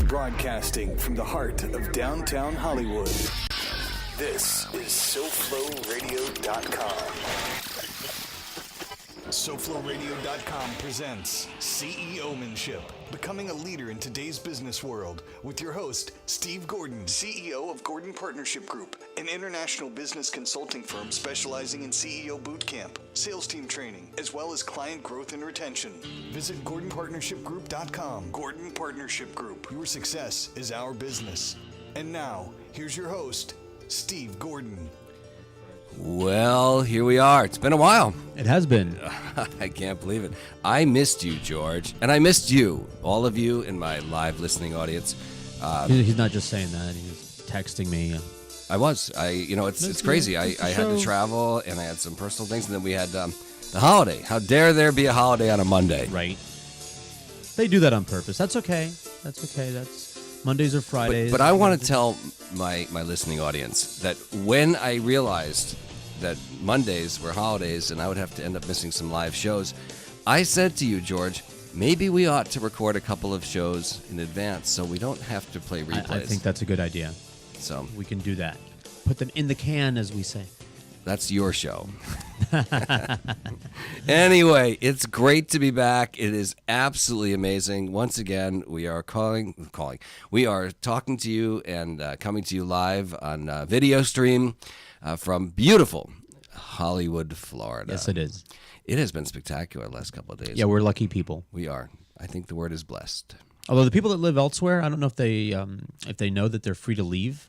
Broadcasting from the heart of downtown Hollywood. This is SoFloRadio.com. SoFloRadio.com presents CEOmanship, becoming a leader in today's business world, with your host, Steve Gordon, CEO of Gordon Partnership Group, an international business consulting firm specializing in CEO bootcamp, sales team training, as well as client growth and retention. Visit GordonPartnershipGroup.com. Gordon Partnership Group. Your success is our business. And now, here's your host, Steve Gordon. Well, here we are. It's been a while. It has been. I can't believe it. I missed you, George, and I missed you, all of you in my live listening audience. He's not just saying that; he's texting me. I was. It's crazy. I had to travel, and I had some personal things, and then we had the holiday. How dare there be a holiday on a Monday? Right. They do that on purpose. That's okay. That's Mondays or Fridays. But I want to tell my listening audience that when I realized that Mondays were holidays and I would have to end up missing some live shows, I said to you, George, maybe we ought to record a couple of shows in advance so we don't have to play replays. I think that's a good idea. So we can do that. Put them in the can, as we say. That's your show. Anyway, it's great to be back. It is absolutely amazing. Once again, we are calling. We are talking to you and coming to you live on video stream from beautiful Hollywood, Florida. Yes, it is. It has been spectacular the last couple of days. Yeah, we're lucky people. We are. I think the word is blessed. Although the people that live elsewhere, I don't know if they know that they're free to leave.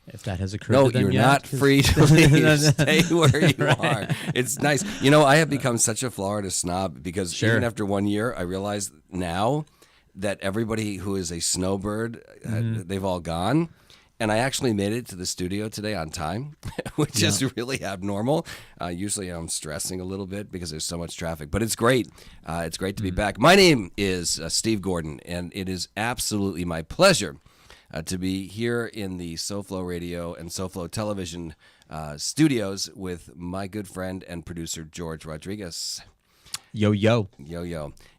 If that has occurred to them you're yet, not free to leave. Stay where you are. It's nice. You know, I have become such a Florida snob because even after 1 year, I realize now that everybody who is a snowbird, they've all gone. And I actually made it to the studio today on time, which is really abnormal. Usually I'm stressing a little bit because there's so much traffic. But it's great. It's great to be back. My name is Steve Gordon, and it is absolutely my pleasure to be here in the SoFlo Radio and SoFlo Television studios with my good friend and producer, George Rodriguez. Yo.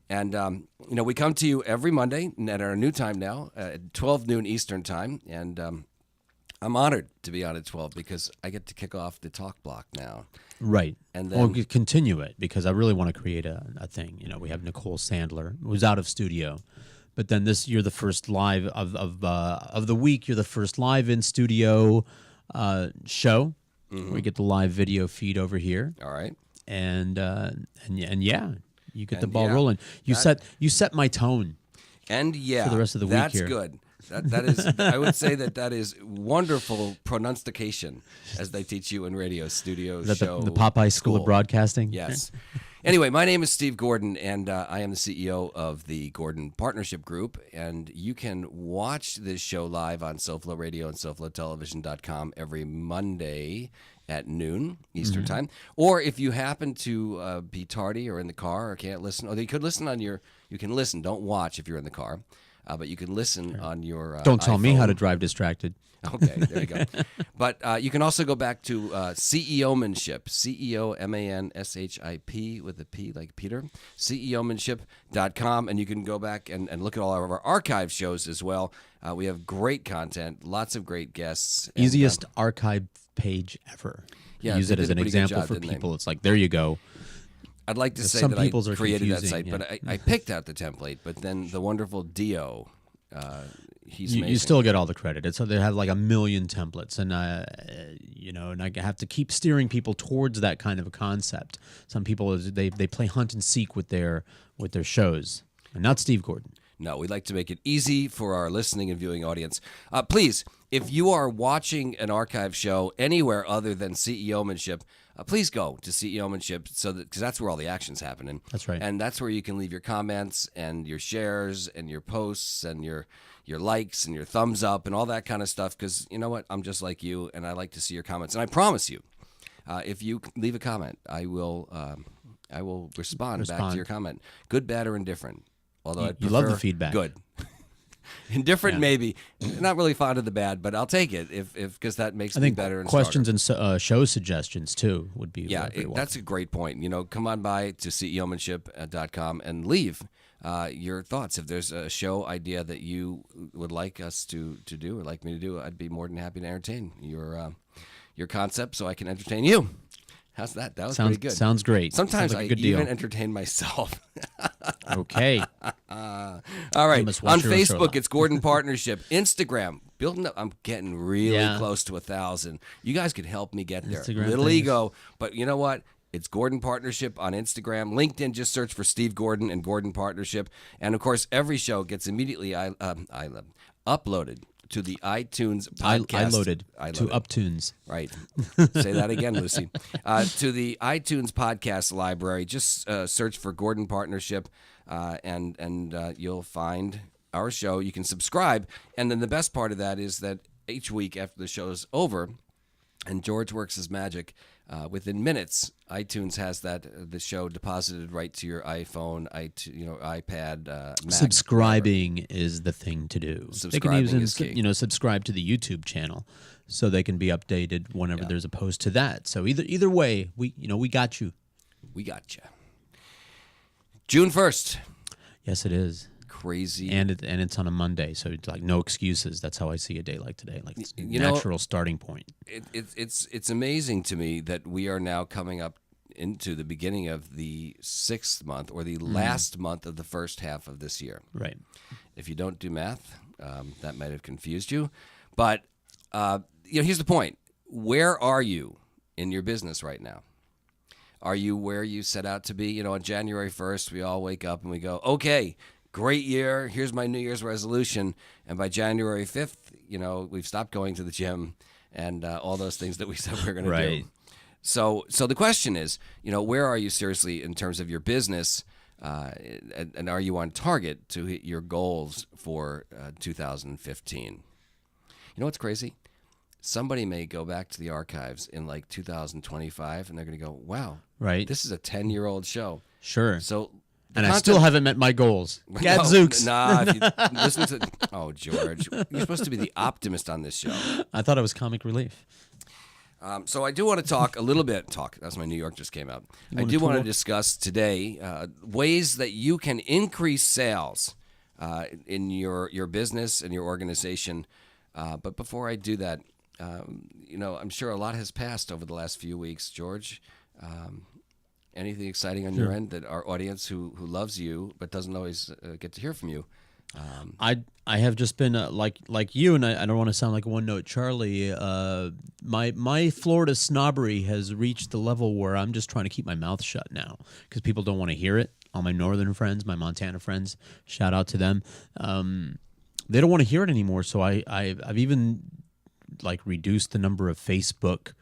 And, we come to you every Monday at our new time now, at 12 noon Eastern time. And I'm honored to be on at 12 because I get to kick off the talk block now. Right. And then we'll continue it because I really want to create a thing. You know, we have Nicole Sandler, who's out of studio. But then you're the first live of the week. You're the first live in studio show. Mm-hmm. We get the live video feed over here. All right. And you get the ball rolling. You set my tone. And for the rest of the week that's here. Good. That is. I would say that is wonderful pronunciation, as they teach you in radio studio show. The Popeye School of Broadcasting. Yes. Anyway, my name is Steve Gordon, and I am the CEO of the Gordon Partnership Group, and you can watch this show live on SoFlo Radio and SoFloTelevision.com every Monday at noon Eastern Time. Or if you happen to be tardy or in the car or can't listen, or you could listen you can listen, don't watch if you're in the car, but you can listen on your Don't tell iPhone. me how to drive distracted. Okay, there you go. But you can also go back to CEOmanship, CEOmanship with a P like Peter, CEOmanship.com, and you can go back and look at all of our archive shows as well. We have great content, lots of great guests. Easiest archive page ever. Yeah, use it as an example for people. It's like, there you go. I'd like to say that I created that site, but I picked out the template, but then the wonderful Dio, he's amazing. You still get all the credit. They have like 1 million templates, and and I have to keep steering people towards that kind of a concept. Some people they play hunt and seek with their shows, and not Steve Gordon. No, we like to make it easy for our listening and viewing audience. Please, if you are watching an archive show anywhere other than CEOmanship, please go to CEOmanship because that's where all the action's happening. That's right. And that's where you can leave your comments and your shares and your posts and your likes and your thumbs up and all that kind of stuff because you know what? I'm just like you, and I like to see your comments. And I promise you, if you leave a comment, I will respond back to your comment, good, bad, or indifferent. Although you love the feedback. Good. Indifferent, maybe. Not really fond of the bad, but I'll take it if because that makes me better. And questions stronger. And show suggestions too would be that's a great point. Come on by to CEOmanship.com and leave your thoughts. If there's a show idea that you would like us to do or like me to do, I'd be more than happy to entertain your concept so I can entertain you. How's that? That was pretty good. Sounds great. Sometimes like I a good even deal. entertain myself. Okay. All right. On Facebook, it's Gordon Partnership. Instagram, building up. I'm getting really close to 1,000. You guys could help me get there. Instagram Little things. ego, but you know what? It's Gordon Partnership on Instagram. LinkedIn, just search for Steve Gordon and Gordon Partnership. And, of course, every show gets immediately uploaded to the iTunes podcast. I loaded to Uptunes. Right. Say that again, Lucy. To the iTunes podcast library. Just search for Gordon Partnership, and you'll find our show. You can subscribe. And then the best part of that is that each week after the show's over, and George works his magic, within minutes, iTunes has the show deposited right to your iPhone, iPad, Mac. Subscribing is the thing to do. Subscribing they can is key. even, subscribe to the YouTube channel, so they can be updated whenever there's a post to that. So either way, we got you. We got you. June 1st. Yes, it is. Crazy. And it's on a Monday, so it's like no excuses. That's how I see a day like today, like it's natural starting point. It's amazing to me that we are now coming up into the beginning of the 6th month, or the last month of the first half of this year. Right. If you don't do math, that might have confused you. But here's the point: where are you in your business right now? Are you where you set out to be? On January 1st, we all wake up and we go, okay, great year. Here's my New Year's resolution. And by January 5th, we've stopped going to the gym and all those things that we said we were going to do. So the question is, where are you seriously in terms of your business? And are you on target to hit your goals for 2015? You know what's crazy? Somebody may go back to the archives in like 2025 and they're going to go, wow, right, this is a 10-year-old show. Sure. So, and I still haven't met my goals. Gadzooks. Nah, if you listen to... Oh, George, you're supposed to be the optimist on this show. I thought it was comic relief. So I do want to talk a little bit. That's my New York just came out. I do want to discuss today ways that you can increase sales in your business and your organization. But before I do that, I'm sure a lot has passed over the last few weeks. George, anything exciting on your end that our audience who loves you but doesn't always get to hear from you? I have just been like you, and I don't want to sound like a one-note Charlie. My Florida snobbery has reached the level where I'm just trying to keep my mouth shut now because people don't want to hear it. All my northern friends, my Montana friends, shout out to them. They don't want to hear it anymore. So I've even reduced the number of Facebook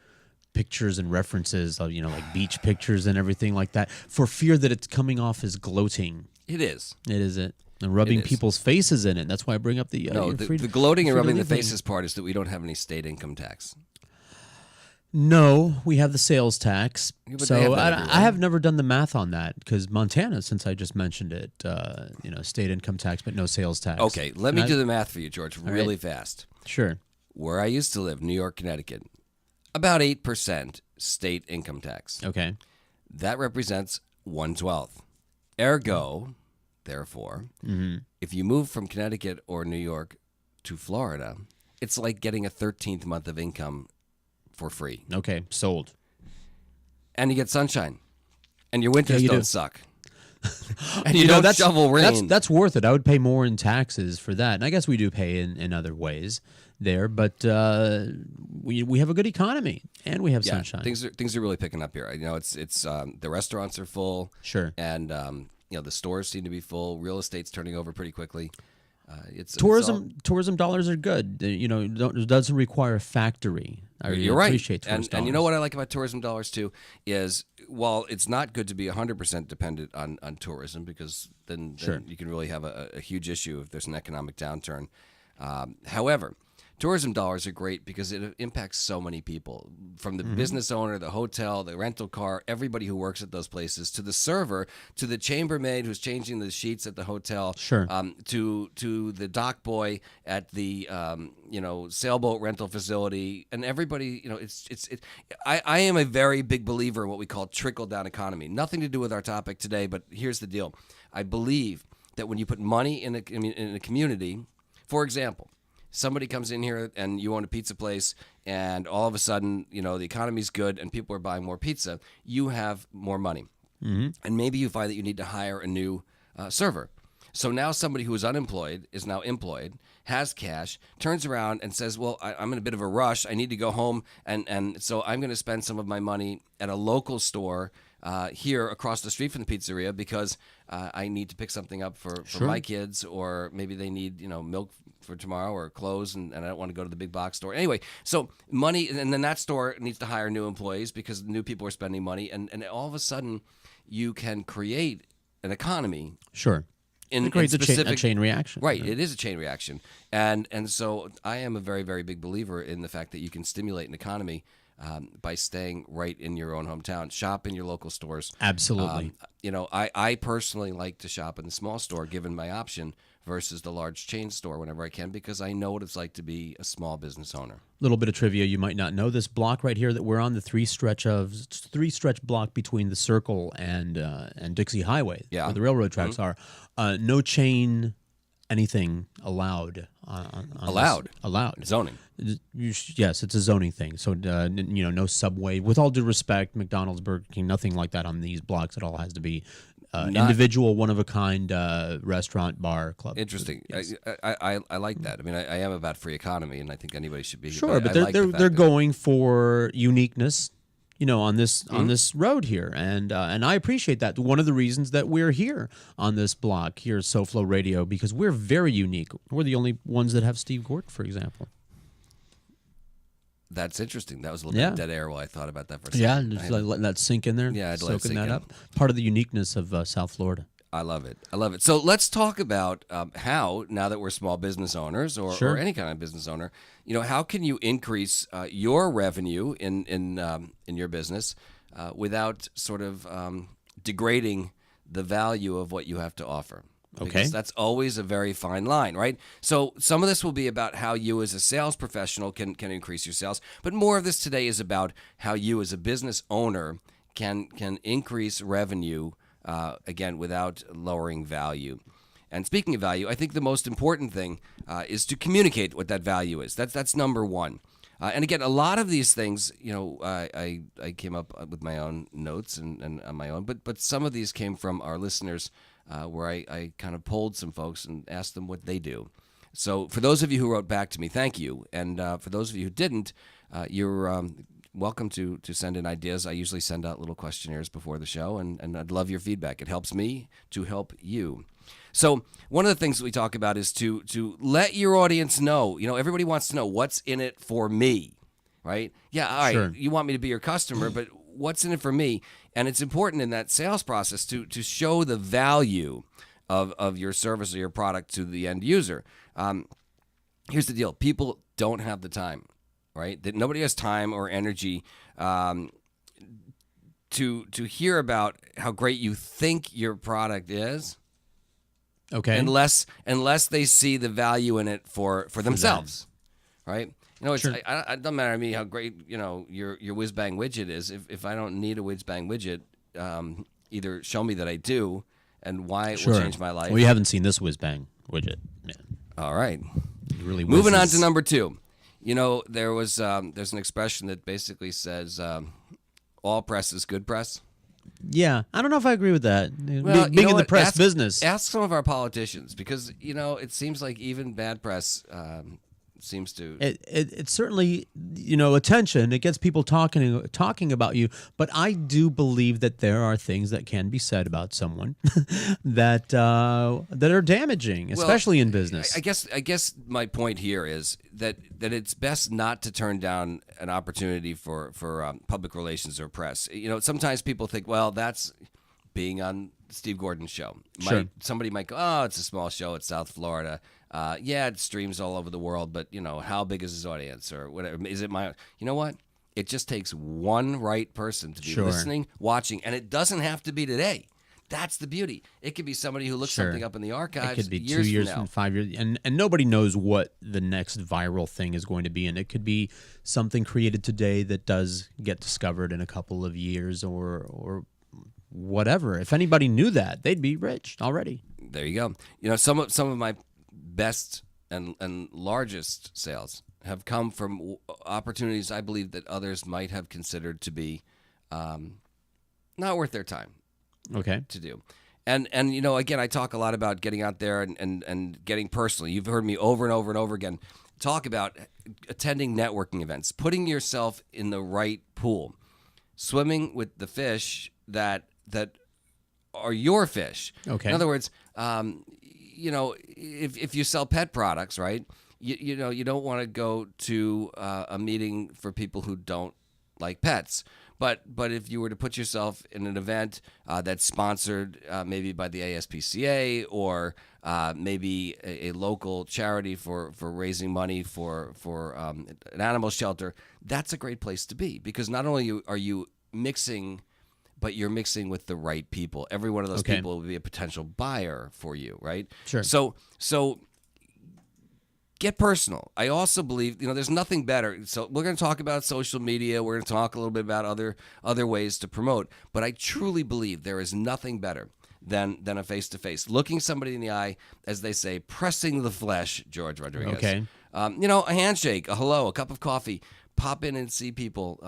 pictures and references of like beach pictures and everything like that for fear that it's coming off as gloating. It is. It is it. And rubbing people's faces in it. That's why I bring up the the gloating and rubbing the faces part is that we don't have any state income tax. No, we have the sales tax. Yeah, so I have never done the math on that because Montana, since I just mentioned it, state income tax, but no sales tax. Okay, let me do the math for you, George, really fast. Sure. Where I used to live, New York, Connecticut, about 8% state income tax. Okay. That represents 1/12. Ergo, therefore, if you move from Connecticut or New York to Florida, it's like getting a 13th month of income for free. Okay, sold. And you get sunshine. And your winters don't suck. And you don't shovel rain. That's worth it. I would pay more in taxes for that. And I guess we do pay in other ways there, but we have a good economy and we have sunshine. Things are really picking up here. It's the restaurants are full. Sure. And the stores seem to be full. Real estate's turning over pretty quickly. Tourism dollars are good. It doesn't require a factory. You're right. Appreciate tourist dollars. And you know what I like about tourism dollars too is while it's not good to be 100% dependent on tourism because then you can really have a huge issue if there's an economic downturn. However, tourism dollars are great because it impacts so many people, from the business owner, the hotel, the rental car, everybody who works at those places, to the server, to the chambermaid who's changing the sheets at the hotel, sure, to the dock boy at the sailboat rental facility, and everybody. I am a very big believer in what we call trickle down economy. Nothing to do with our topic today, but here's the deal: I believe that when you put money in a community, for example, somebody comes in here and you own a pizza place, and all of a sudden, the economy's good and people are buying more pizza, you have more money. And maybe you find that you need to hire a new server. So now somebody who is unemployed is now employed, has cash, turns around and says, well, I'm in a bit of a rush. I need to go home, and so I'm going to spend some of my money at a local store here across the street from the pizzeria because I need to pick something up for my kids, or maybe they need milk for tomorrow or clothes, and I don't want to go to the big box store. Anyway, so money, and then that store needs to hire new employees because new people are spending money, and all of a sudden you can create an economy. Sure. It creates a chain reaction. Right, it is a chain reaction. And so I am a very, very big believer in the fact that you can stimulate an economy by staying right in your own hometown. Shop in your local stores. Absolutely. I personally like to shop in the small store, given my option, versus the large chain store whenever I can, because I know what it's like to be a small business owner. Little bit of trivia you might not know. This block right here that we're on, the three stretch block between the Circle and Dixie Highway, where the railroad tracks are, no chain anything allowed. Allowed zoning. Yes, it's a zoning thing. So no Subway. With all due respect, McDonald's, Burger King, nothing like that on these blocks. It all has to be individual, one-of-a-kind restaurant, bar, club. Interesting. Yes. I like that. I mean, I am about free economy, and I think anybody should be. Sure, but they're going for uniqueness, on this road here, and I appreciate that. One of the reasons that we're here on this block here at SoFlo Radio, because we're very unique. We're the only ones that have Steve Gordon, for example. That's interesting. That was a little bit of dead air while I thought about that for a second. Yeah, just letting that sink in there. Yeah, I'd let it sink in. Up. Part of the uniqueness of South Florida. I love it. So let's talk about how, now that we're small business owners or any kind of business owner, how can you increase your revenue in your business without sort of degrading the value of what you have to offer? Because that's always a very fine line, right? So some of this will be about how you as a sales professional can increase your sales, but more of this today is about how you as a business owner can increase revenue, again, without lowering value. And speaking of value, I think the most important thing is to communicate what that value is. That's number one. And again, a lot of these things, I came up with my own notes and on my own, but some of these came from our listeners, where I kind of polled some folks and asked them what they do. So for those of you who wrote back to me, thank you. And for those of you who didn't, you're welcome to send in ideas. I usually send out little questionnaires before the show, and I'd love your feedback. It helps me to help you. So one of the things that we talk about is to let your audience know. Everybody wants to know what's in it for me, right? Yeah, all right, sure. You want me to be your customer, but what's in it for me? And it's important in that sales process to show the value of your service or your product to the end user. Here's the deal. People don't have the time, right? That nobody has time or energy to hear about how great you think your product is. Okay. Unless they see the value in it for themselves, right? It's it doesn't matter to me how great your whiz bang widget is. If I don't need a whiz bang widget, either show me that I do and why it will change my life. Well, you haven't seen this whiz bang widget, man. All right. It really moving on to number two. There's an expression that basically says all press is good press. Yeah, I don't know if I agree with that. Well, being in the press business. Ask some of our politicians, because it seems like even bad press seems to. It's certainly attention. It gets people talking about you. But I do believe that there are things that can be said about someone that are damaging, especially in business. I guess my point here is that it's best not to turn down an opportunity for public relations or press. Sometimes people think, well, that's being on Steve Gordon's show. Somebody might go, oh, it's a small show. It's South Florida. It streams all over the world, but how big is his audience or whatever? Is it my? You know what? It just takes one right person to be listening, watching, and it doesn't have to be today. That's the beauty. It could be somebody who looks something up in the archives. It could be 2 years from 5 years, and nobody knows what the next viral thing is going to be, and it could be something created today that does get discovered in a couple of years or whatever. If anybody knew that, they'd be rich already. There you go. You know, some of my best and largest sales have come from opportunities I believe that others might have considered to be not worth their time. Okay. To do. And you know, again, I talk a lot about getting out there and getting personal. You've heard me over and over and over again talk about attending networking events, putting yourself in the right pool, swimming with the fish that are your fish. Okay. In other words, you know, if you sell pet products, right? You know, you don't want to go to a meeting for people who don't like pets. But if you were to put yourself in an event that's sponsored maybe by the ASPCA or maybe a local charity for raising money for an animal shelter, that's a great place to be, because not only are you mixing, but you're mixing with the right people. Every one of those people will be a potential buyer for you, right? Sure. So get personal. I also believe, you know, there's nothing better. So we're going to talk about social media. We're going to talk a little bit about other ways to promote. But I truly believe there is nothing better than a face-to-face. Looking somebody in the eye, as they say, pressing the flesh, George Rodriguez. Okay. You know, a handshake, a hello, a cup of coffee. Pop in and see people.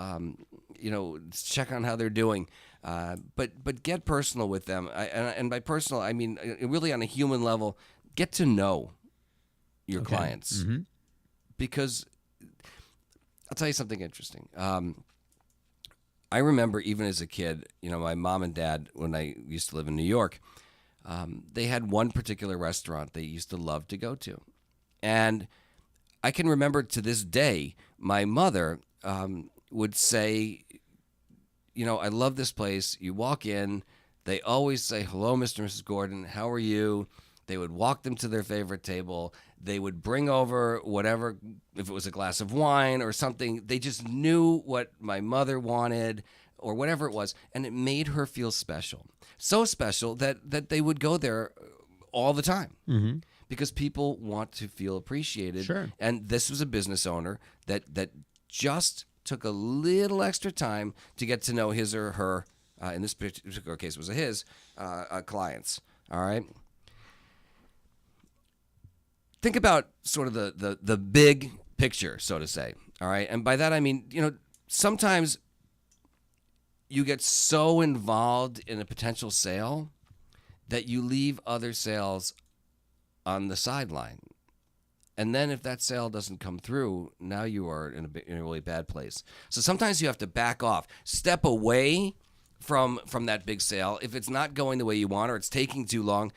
You know, check on how they're doing. But get personal with them. And by personal, I mean really on a human level, get to know your clients. Mm-hmm. Because I'll tell you something interesting. I remember even as a kid, you know, my mom and dad, when I used to live in New York, they had one particular restaurant they used to love to go to. And I can remember to this day, my mother would say, you know, I love this place. You walk in, they always say, hello, Mr. and Mrs. Gordon, how are you? They would walk them to their favorite table. They would bring over whatever, if it was a glass of wine or something. They just knew what my mother wanted or whatever it was, and it made her feel special. So special that they would go there all the time. Mm-hmm. Because people want to feel appreciated. Sure. And this was a business owner that just took a little extra time to get to know his or her, in this particular case it was his, clients. All right? Think about sort of the big picture, so to say, all right? And by that I mean, you know, sometimes you get so involved in a potential sale that you leave other sales on the sideline. And then if that sale doesn't come through, now you are in a really bad place. So sometimes you have to back off, step away from that big sale. If it's not going the way you want or it's taking too long,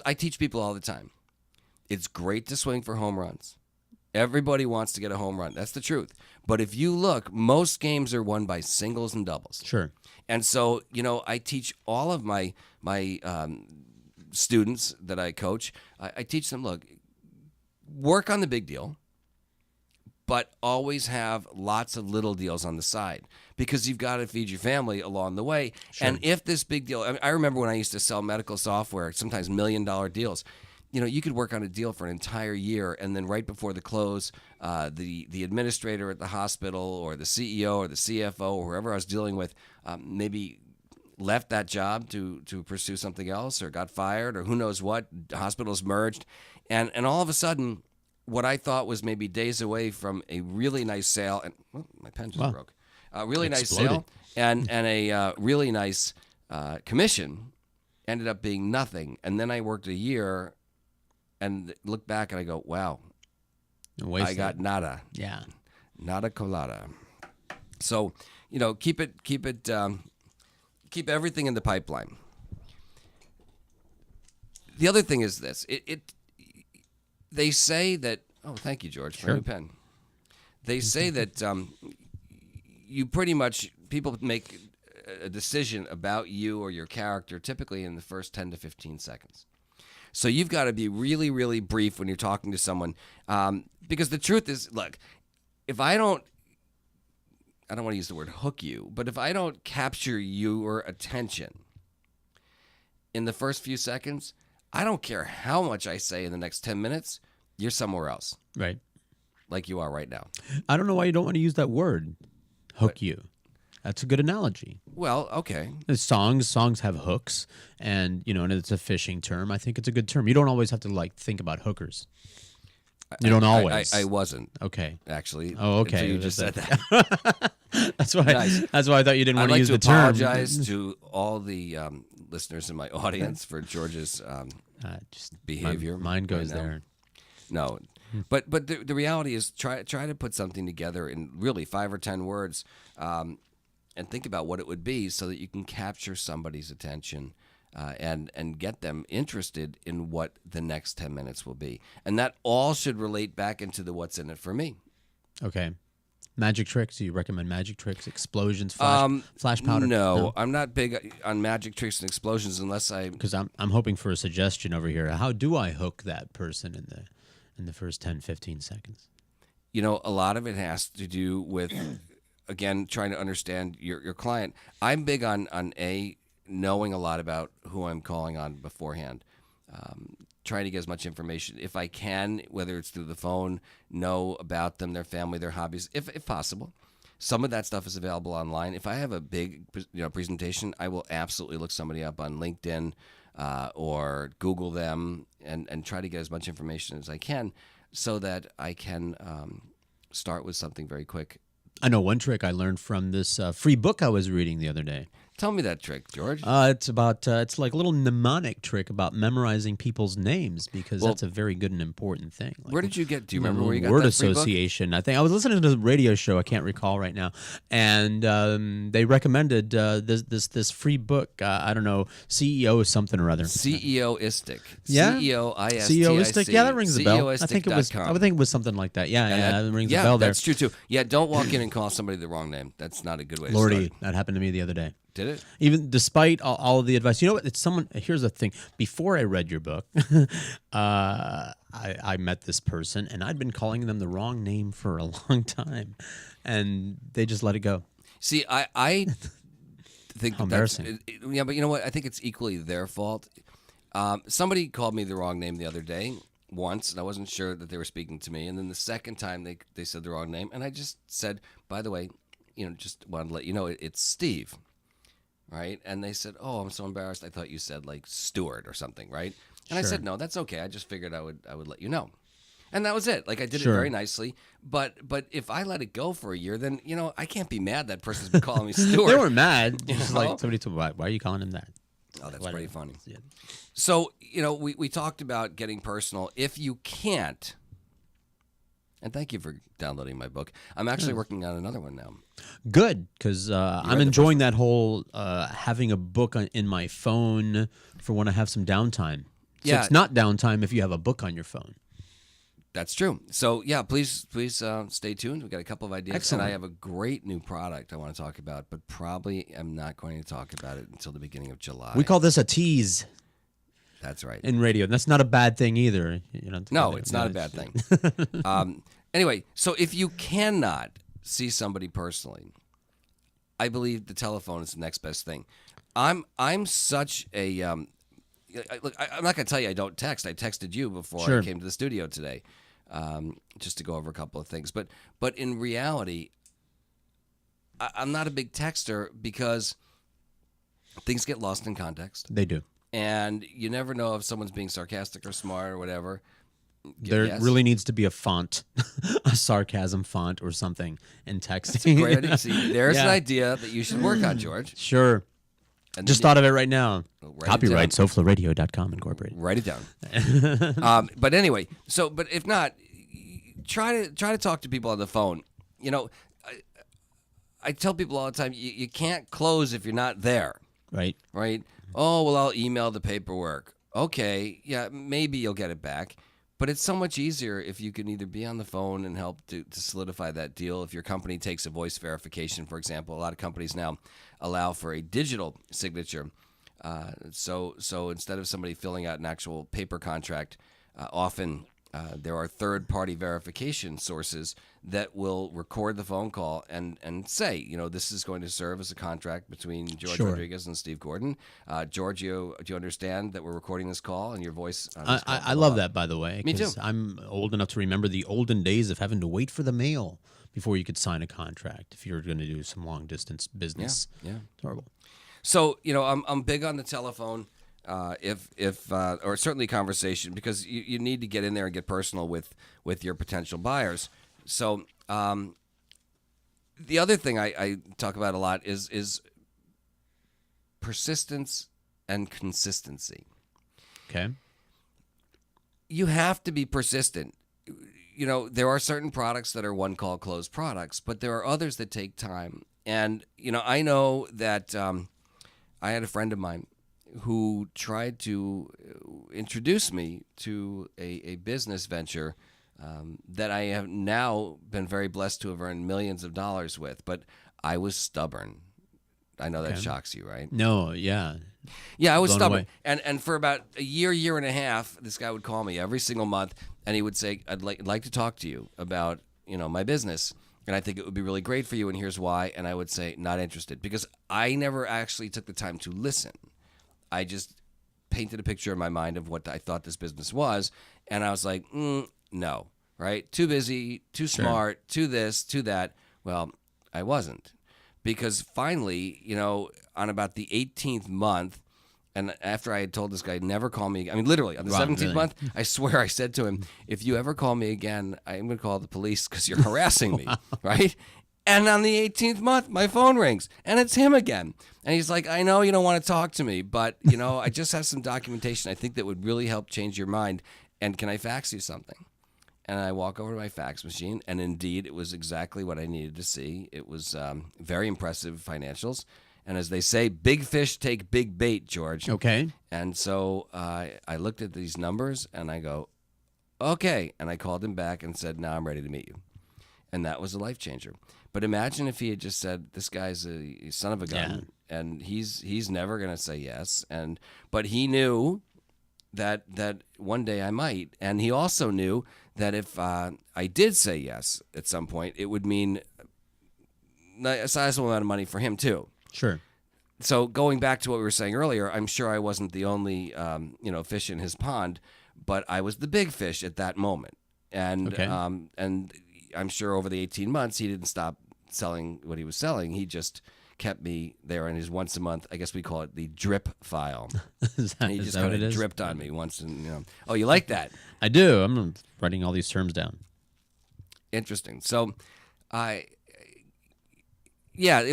I teach people all the time. It's great to swing for home runs. Everybody wants to get a home run. That's the truth. But if you look, most games are won by singles and doubles. Sure. And so, you know, I teach all of my students that I coach, I teach them, look, work on the big deal, but always have lots of little deals on the side, because you've got to feed your family along the way. Sure. And if this big deal, I remember when I used to sell medical software, sometimes $1 million deals. You know, you could work on a deal for an entire year, and then right before the close, the administrator at the hospital or the CEO or the CFO or whoever I was dealing with maybe left that job to pursue something else, or got fired, or who knows what. Hospitals merged, and all of a sudden, what I thought was maybe days away from a really nice sale, and my pen just broke. A really nice sale and a really nice commission ended up being nothing. And then I worked a year and look back and I go, wow, I got nada. Yeah. Nada colada. So, you know, keep everything in the pipeline. The other thing is this. They say that, oh, thank you, George, for a new pen. They say that you pretty much, people make a decision about you or your character typically in the first 10 to 15 seconds. So you've got to be really, really brief when you're talking to someone, because the truth is, look, if I don't want to use the word hook you, but if I don't capture your attention in the first few seconds, I don't care how much I say in the next 10 minutes, you're somewhere else. Right. Like you are right now. I don't know why you don't want to use that word, hook you. That's a good analogy. Well, okay. Songs have hooks, and and it's a fishing term. I think it's a good term. You don't always have to think about hookers. You don't always. I wasn't. Okay. Actually. Oh, okay. Until you just said that. That's why. Nice. That's why I thought you didn't want to use the term. I'd like to apologize to all the listeners in my audience for George's behavior. Mine goes there. No, but the reality is try to put something together in really 5 or 10 words, and think about what it would be so that you can capture somebody's attention. And get them interested in what the next 10 minutes will be. And that all should relate back into the what's in it for me. Okay. Magic tricks? Do you recommend magic tricks, explosions, flash powder? No, I'm not big on magic tricks and explosions unless Because I'm hoping for a suggestion over here. How do I hook that person in the first 10, 15 seconds? A lot of it has to do with, again, trying to understand your client. I'm big on knowing a lot about who I'm calling on beforehand, trying to get as much information if I can, whether it's through the phone, know about them, their family, their hobbies, if possible. Some of that stuff is available online. If I have a big presentation, I will absolutely look somebody up on LinkedIn or Google them and try to get as much information as I can so that I can start with something very quick. I know one trick I learned from this free book I was reading the other day. Tell me that trick, George. It's like a little mnemonic trick about memorizing people's names because that's a very good and important thing. Where did you get? Do you remember where you got word that free book? association? I think I was listening to a radio show. I can't recall right now, and they recommended this free book. I don't know, CEO something or other. CEOistic. Yeah. CEOistic. Yeah, that rings a bell. I think it was something like that. Yeah, that rings a bell there. That's true too. Yeah, don't walk in and call somebody the wrong name. That's not a good way to Lordy, start. that happened to me the other day. Did it? Even despite all of the advice, you know what? It's someone. Here's the thing. Before I read your book, I met this person, and I'd been calling them the wrong name for a long time, and they just let it go. See, I think How embarrassing. Yeah, but you know what? I think it's equally their fault. Somebody called me the wrong name the other day once, and I wasn't sure that they were speaking to me. And then the second time they said the wrong name, and I just said, by the way, just wanted to let you know it's Steve. Right? And they said, "Oh, I'm so embarrassed. I thought you said like Stuart or something, right?" And I said, "No, that's okay. I just figured I would let you know." And that was it. Like I did it very nicely. But if I let it go for a year, then I can't be mad that person's been calling me Stuart. They weren't mad. Just like somebody told me, "Why are you calling him that?" Oh, that's pretty funny. Yeah. So we talked about getting personal. If you can't. And thank you for downloading my book. I'm actually working on another one now. Good, because I'm enjoying that whole having a book in my phone for when I have some downtime. So it's not downtime if you have a book on your phone. That's true. So, please stay tuned. We've got a couple of ideas. Excellent. And I have a great new product I want to talk about, but probably am not going to talk about it until the beginning of July. We call this a tease. That's right. In radio. That's not a bad thing either. No, it's not a bad thing. Anyway, so if you cannot see somebody personally, I believe the telephone is the next best thing. I'm such a look. I'm not going to tell you I don't text. I texted you before I came to the studio today, just to go over a couple of things. But in reality, I'm not a big texter because things get lost in context. They do. And you never know if someone's being sarcastic or smart or whatever. There really needs to be a font, a sarcasm font or something in texting. That's a great idea. See, there's an idea that you should work on, George. Sure. And just thought of it right now. Copyright SoFlaRadio.com Incorporated. Write it down. But anyway, but if not, try to talk to people on the phone. I tell people all the time, you can't close if you're not there. Right. Right? Oh, well, I'll email the paperwork. Okay, yeah, maybe you'll get it back. But it's so much easier if you can either be on the phone and help to solidify that deal. If your company takes a voice verification, for example, a lot of companies now allow for a digital signature. So instead of somebody filling out an actual paper contract, often there are third-party verification sources that will record the phone call and say, this is going to serve as a contract between George Rodriguez and Steve Gordon. George, do you understand that we're recording this call and your voice? I love that, by the way. Me too. I'm old enough to remember the olden days of having to wait for the mail before you could sign a contract if you're going to do some long distance business. Yeah. It's horrible. So, I'm big on the telephone, or certainly conversation, because you need to get in there and get personal with your potential buyers. So, the other thing I talk about a lot is persistence and consistency. Okay. You have to be persistent. There are certain products that are one call close products, but there are others that take time. And, I know that I had a friend of mine who tried to introduce me to a business venture that I have now been very blessed to have earned millions of dollars with. But I was stubborn. I know that shocks you, right? No, yeah. Yeah, I was Blown stubborn. away. And for about a year and a half, this guy would call me every single month, and he would say, I'd like to talk to you about, my business, and I think it would be really great for you, and here's why. And I would say, not interested, because I never actually took the time to listen. I just painted a picture in my mind of what I thought this business was, and I was like, no, right? Too busy, too smart, too this, too that. Well, I wasn't. Because finally, on about the 18th month, and after I had told this guy, never call me again, literally, on the 17th month, I swear I said to him, if you ever call me again, I'm going to call the police because you're harassing me, right? And on the 18th month, my phone rings, and it's him again. And he's like, I know you don't want to talk to me, but, I just have some documentation I think that would really help change your mind, and can I fax you something? And I walk over to my fax machine, and indeed, it was exactly what I needed to see. It was very impressive financials. And as they say, big fish take big bait, George. Okay. And so I looked at these numbers, and I go, okay. And I called him back and said, now I'm ready to meet you. And that was a life changer. But imagine if he had just said, this guy's a son of a gun, and he's never going to say yes. But he knew that one day I might. And he also knew that if I did say yes at some point, it would mean a sizable amount of money for him too. Sure. So going back to what we were saying earlier, I'm sure I wasn't the only fish in his pond, but I was the big fish at that moment. And and I'm sure over the 18 months he didn't stop selling what he was selling. He just kept me there in his once a month, I guess we call it the drip file. And he just kind of dripped on me once. And oh, you like that? I do. I'm writing all these terms down. Interesting. So it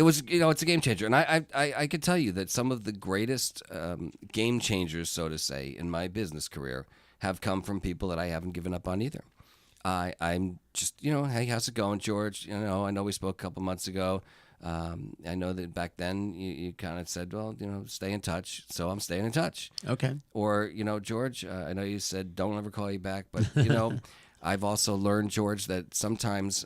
was, it's a game changer. And I could tell you that some of the greatest game changers, so to say, in my business career have come from people that I haven't given up on either. I'm just, hey, how's it going, George? I know we spoke a couple months ago. I know that back then you kind of said, well, stay in touch. So I'm staying in touch. Okay. Or, George, I know you said don't ever call you back, but, I've also learned, George, that sometimes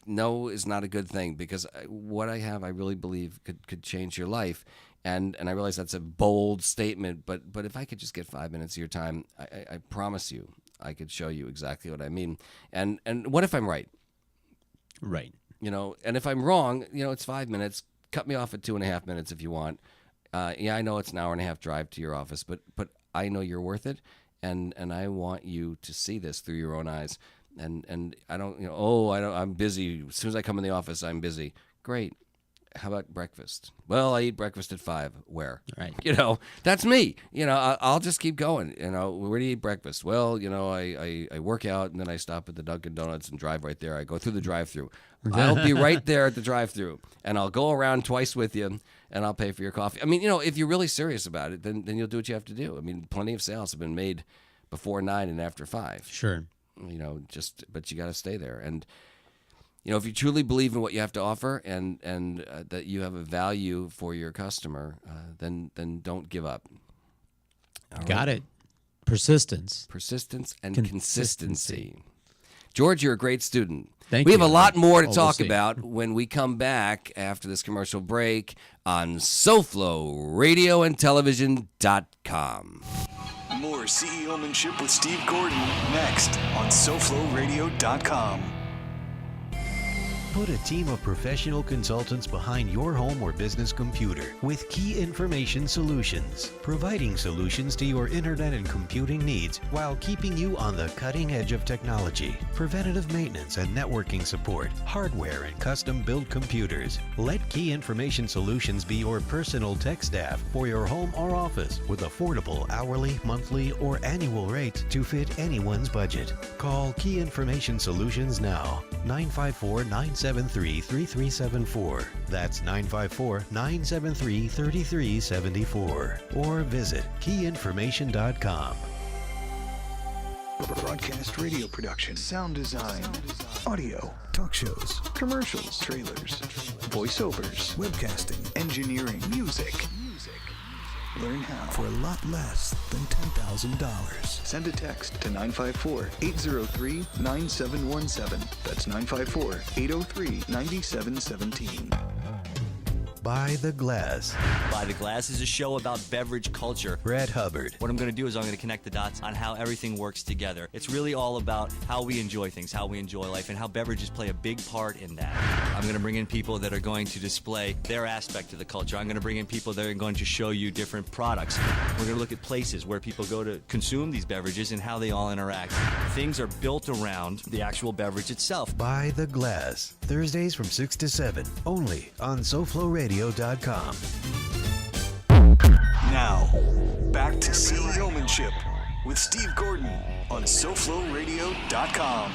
no is not a good thing, because what I have, I really believe could change your life. And I realize that's a bold statement, but if I could just get 5 minutes of your time, I promise you, I could show you exactly what I mean. And what if I'm right? Right. And if I'm wrong, it's 5 minutes. Cut me off at 2.5 minutes if you want. I know it's an hour and a half drive to your office, but I know you're worth it, and I want you to see this through your own eyes. And I don't, I'm busy. As soon as I come in the office, I'm busy. Great. How about breakfast? Well, I eat breakfast at 5. Where? Right. That's me. I'll just keep going. Where do you eat breakfast? Well, I work out, and then I stop at the Dunkin' Donuts and drive right there. I go through the drive-thru. I'll be right there at the drive-thru, and I'll go around twice with you, and I'll pay for your coffee. If you're really serious about it, then you'll do what you have to do. Plenty of sales have been made before 9 and after 5. Sure. But you got to stay there. And if you truly believe in what you have to offer, and that you have a value for your customer, then don't give up. Got it. Persistence And consistency. George, you're a great student. Thank you. We you. have a lot more to talk we'll about when we come back after this commercial break on SoFloRadioandTelevision.com. More CEOmanship with Steve Gordon next on SoFloRadio.com. Put a team of professional consultants behind your home or business computer with Key Information Solutions, providing solutions to your internet and computing needs while keeping you on the cutting edge of technology. Preventative maintenance and networking support, hardware and custom-built computers. Let Key Information Solutions be your personal tech staff for your home or office with affordable hourly, monthly, or annual rates to fit anyone's budget. Call Key Information Solutions now. 954-973-3374. That's 954-973-3374. Or visit keyinformation.com. Broadcast radio production, sound design, audio, talk shows, commercials, trailers, voiceovers, webcasting, engineering, music. Learn how for a lot less than $10,000. Send a text to 954-803-9717. That's 954-803-9717. By the Glass. By the Glass is a show about beverage culture. Brad Hubbard. What I'm going to do is I'm going to connect the dots on how everything works together. It's really all about how we enjoy things, how we enjoy life, and how beverages play a big part in that. I'm going to bring in people that are going to display their aspect of the culture. I'm going to bring in people that are going to show you different products. We're going to look at places where people go to consume these beverages and how they all interact. Things are built around the actual beverage itself. By the Glass. Thursdays from 6 to 7. Only on SoFloRadio.com. Now, back to CEOmanship with Steve Gordon on SoFloRadio.com.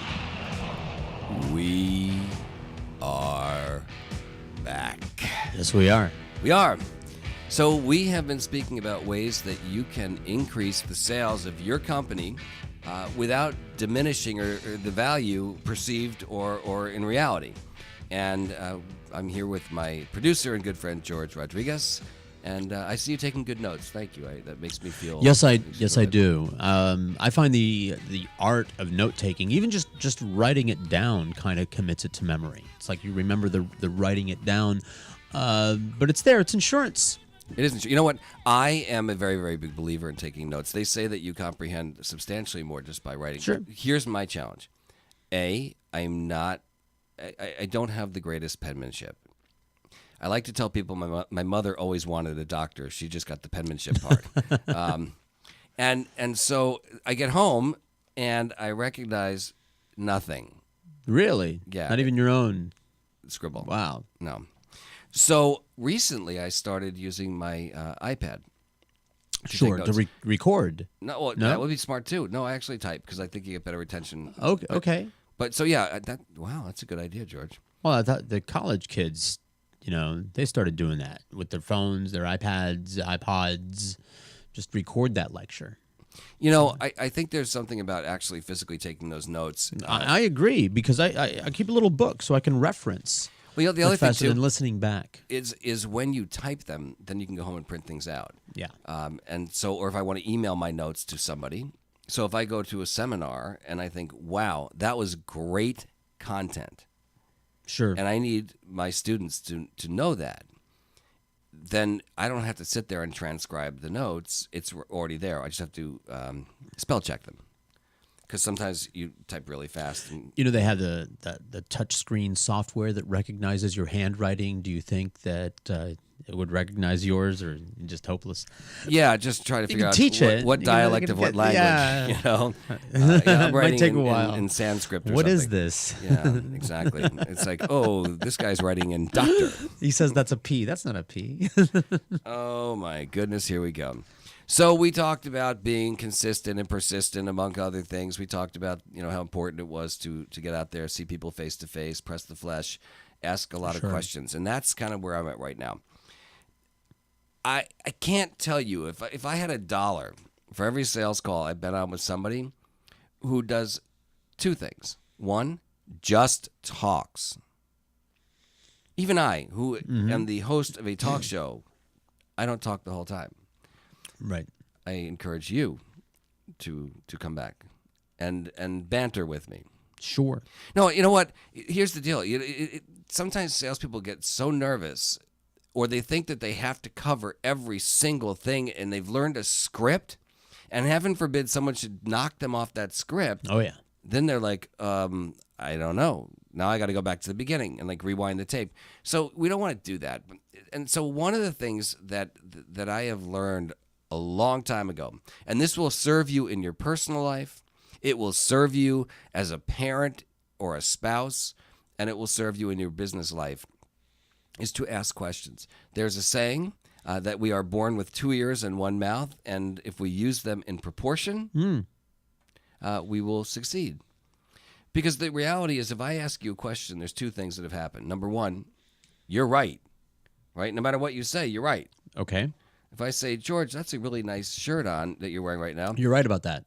We are back. Yes, we are. We are. So we have been speaking about ways that you can increase the sales of your company without diminishing or the value perceived or in reality. And I'm here with my producer and good friend George Rodriguez, and I see you taking good notes. Thank you. That makes me feel. Yes, I do. I find the art of note taking, even just writing it down, kind of commits it to memory. It's like you remember the writing it down, but it's there. It's insurance. It isn't. You know what? I am a very, very big believer in taking notes. They say that you comprehend substantially more just by writing. Sure. Here's my challenge. I don't have the greatest penmanship. I like to tell people my mother always wanted a doctor. She just got the penmanship part. And so I get home and I recognize nothing. Really? Yeah. Not even your own Scribble. Wow. No. So recently I started using my iPad. Sure, to record. No, well, No? that would be smart too. No, I actually type because I think you get better retention. Okay. But so yeah, that's a good idea, George. Well, I thought the college kids, they started doing that with their phones, their iPads, iPods, just record that lecture. I think there's something about actually physically taking those notes. I agree, because I keep a little book so I can reference. Well, the other thing faster too than listening back is when you type them, then you can go home and print things out. Yeah. And so, or if I want to email my notes to somebody. So if I go to a seminar and I think, wow, that was great content. Sure. And I need my students to know that, then I don't have to sit there and transcribe the notes. It's already there. I just have to spell check them. Because sometimes you type really fast. And they have the touch screen software that recognizes your handwriting. Do you think that it would recognize yours, or just hopeless? Yeah, just try to figure out what dialect of what language. Yeah. I'm writing might take a while. in Sanskrit or What something. is this? Yeah, exactly. It's like, oh, this guy's writing in doctor. He says that's a P. That's not a P. Oh, my goodness, here we go. So we talked about being consistent and persistent, among other things. We talked about how important it was to get out there, see people face to face, press the flesh, ask a lot of questions, and that's kind of where I'm at right now. I can't tell you if I had $1 for every sales call I've been on with somebody who does two things. One, just talks. Even I, who am the host of a talk show, I don't talk the whole time. Right. I encourage you to come back and banter with me. Sure. No, you know what? Here's the deal. Sometimes salespeople get so nervous, or they think that they have to cover every single thing, and they've learned a script, and heaven forbid someone should knock them off that script. Oh, yeah. then they're like, I don't know. Now I got to go back to the beginning and like rewind the tape. So we don't want to do that. And so one of the things that I have learned a long time ago, and this will serve you in your personal life, it will serve you as a parent or a spouse, and it will serve you in your business life, is to ask questions. There's a saying that we are born with 2 ears and 1 mouth, and if we use them in proportion, we will succeed. Because the reality is, if I ask you a question, there's 2 things that have happened. Number 1, you're right? No matter what you say, you're right. Okay. If I say, George, that's a really nice shirt on that you're wearing right now. You're right about that.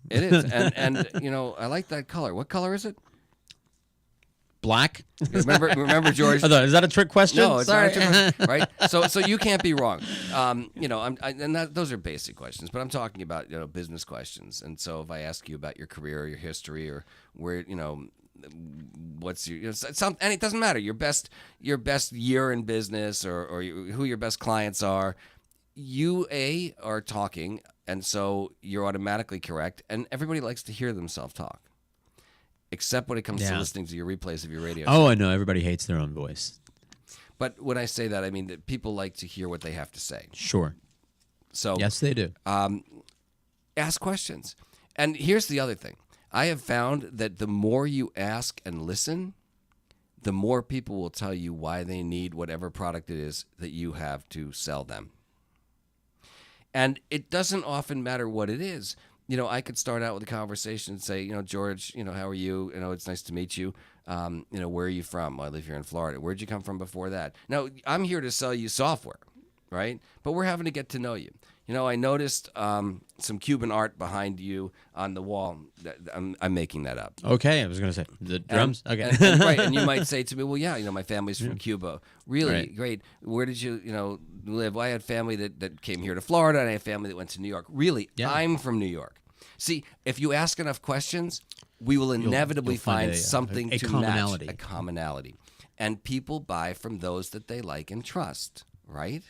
It is. And I like that color. What color is it? Black. Remember, George? Is that a trick question? No, it's Sorry. not a trick question, right? So you can't be wrong. Those are basic questions, but I'm talking about business questions. And so if I ask you about your career, or your history, or where what's your and it doesn't matter your best year in business or who your best clients are. You are talking, and so you're automatically correct. And everybody likes to hear themselves talk. Except when it comes to listening to your replays of your radio show. Oh, I know. Everybody hates their own voice. But when I say that, I mean that people like to hear what they have to say. Sure. So yes, they do. Ask questions. And here's the other thing. I have found that the more you ask and listen, the more people will tell you why they need whatever product it is that you have to sell them. And it doesn't often matter what it is. I could start out with a conversation and say, George, how are you? It's nice to meet you. Where are you from? Well, I live here in Florida. Where'd you come from before that? Now, I'm here to sell you software, right? But we're having to get to know you. I noticed some Cuban art behind you on the wall. I'm making that up. Okay, I was going to say the drums. Okay, right. And you might say to me, well, yeah, my family's from Cuba. Really? Right. Great. Where did you, live? Well, I had family that came here to Florida, and I had family that went to New York. Really? Yeah. I'm from New York. See, if you ask enough questions, we will inevitably you'll find something a to commonality. match, a commonality. And people buy from those that they like and trust, right?